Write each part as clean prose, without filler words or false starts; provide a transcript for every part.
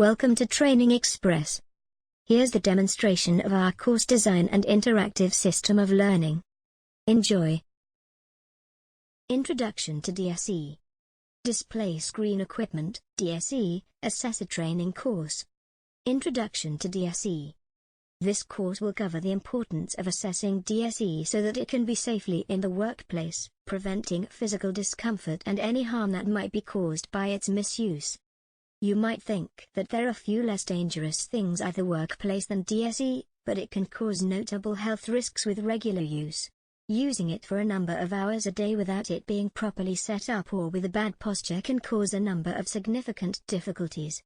Welcome to Training Express. Here's the demonstration of our course design and interactive system of learning. Enjoy. Introduction to DSE. Display Screen Equipment, DSE, Assessor Training Course. Introduction to DSE. This course will cover the importance of assessing DSE so that it can be safely in the workplace, preventing physical discomfort and any harm that might be caused by its misuse. You might think that there are few less dangerous things at the workplace than DSE, but it can cause notable health risks with regular use. Using it for a number of hours a day without it being properly set up or with a bad posture can cause a number of significant difficulties.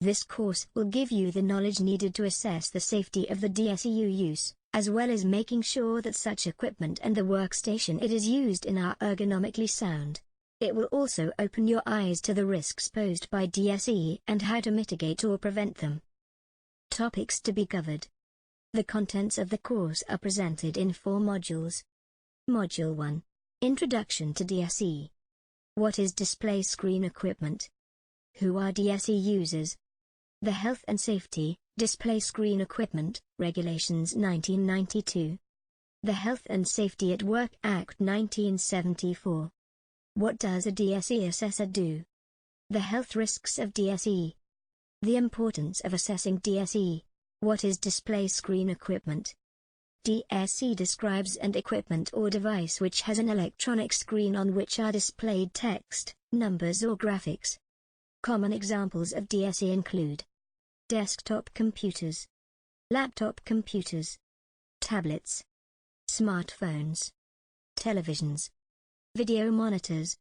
This course will give you the knowledge needed to assess the safety of the DSE use, as well as making sure that such equipment and the workstation it is used in are ergonomically sound. It will also open your eyes to the risks posed by DSE and how to mitigate or prevent them. Topics to be covered. The contents of the course are presented in 4 modules. Module 1. Introduction to DSE. What is display screen equipment? Who are DSE users? The Health and Safety, Display Screen Equipment, Regulations 1992. The Health and Safety at Work Act 1974. What does a DSE assessor do? The health risks of DSE. The importance of assessing DSE. What is display screen equipment? DSE describes an equipment or device which has an electronic screen on which are displayed text, numbers or graphics. Common examples of DSE include desktop computers, laptop computers, tablets, smartphones, televisions, video monitors.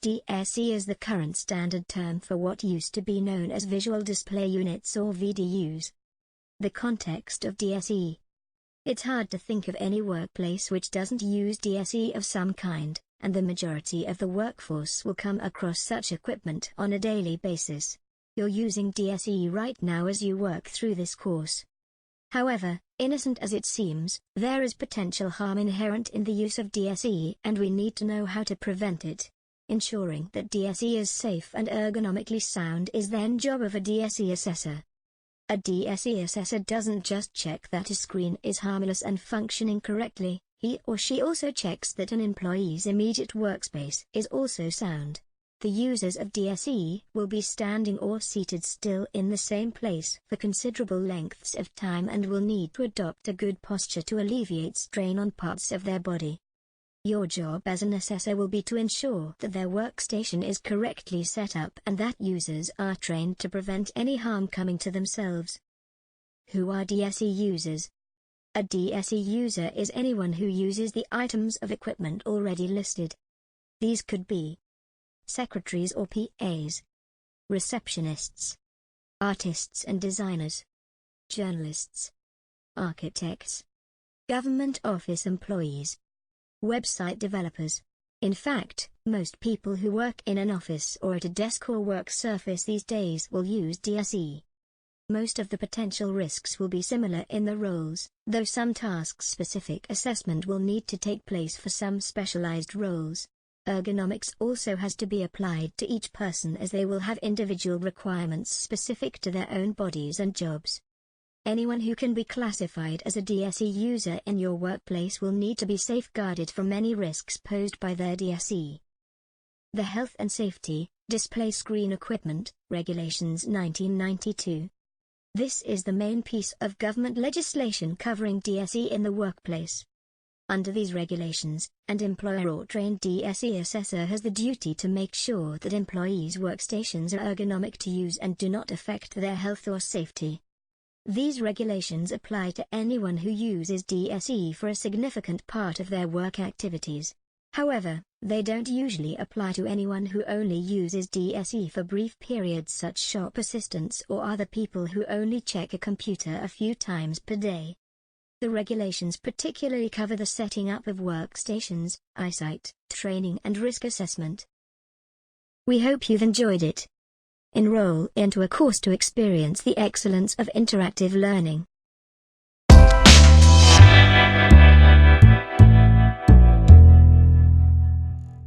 DSE is the current standard term for what used to be known as visual display units or VDUs. The context of DSE. It's hard to think of any workplace which doesn't use DSE of some kind, and the majority of the workforce will come across such equipment on a daily basis. You're using DSE right now as you work through this course. However, innocent as it seems, there is potential harm inherent in the use of DSE and we need to know how to prevent it. Ensuring that DSE is safe and ergonomically sound is then job of a DSE assessor. A DSE assessor doesn't just check that a screen is harmless and functioning correctly, he or she also checks that an employee's immediate workspace is also sound. The users of DSE will be standing or seated still in the same place for considerable lengths of time and will need to adopt a good posture to alleviate strain on parts of their body. Your job as an assessor will be to ensure that their workstation is correctly set up and that users are trained to prevent any harm coming to themselves. Who are DSE users? A DSE user is anyone who uses the items of equipment already listed. These could be secretaries or PAs, receptionists, artists and designers, journalists, architects, government office employees, website developers. In fact, most people who work in an office or at a desk or work surface these days will use DSE. Most of the potential risks will be similar in the roles, though some task-specific assessment will need to take place for some specialized roles. Ergonomics also has to be applied to each person as they will have individual requirements specific to their own bodies and jobs. Anyone who can be classified as a DSE user in your workplace will need to be safeguarded from any risks posed by their DSE. The Health and Safety, Display Screen Equipment, Regulations 1992. This is the main piece of government legislation covering DSE in the workplace. Under these regulations, an employer or trained DSE assessor has the duty to make sure that employees' workstations are ergonomic to use and do not affect their health or safety. These regulations apply to anyone who uses DSE for a significant part of their work activities. However, they don't usually apply to anyone who only uses DSE for brief periods such as shop assistants or other people who only check a computer a few times per day. The regulations particularly cover the setting up of workstations, eyesight, training and risk assessment. We hope you've enjoyed it. Enroll into a course to experience the excellence of interactive learning.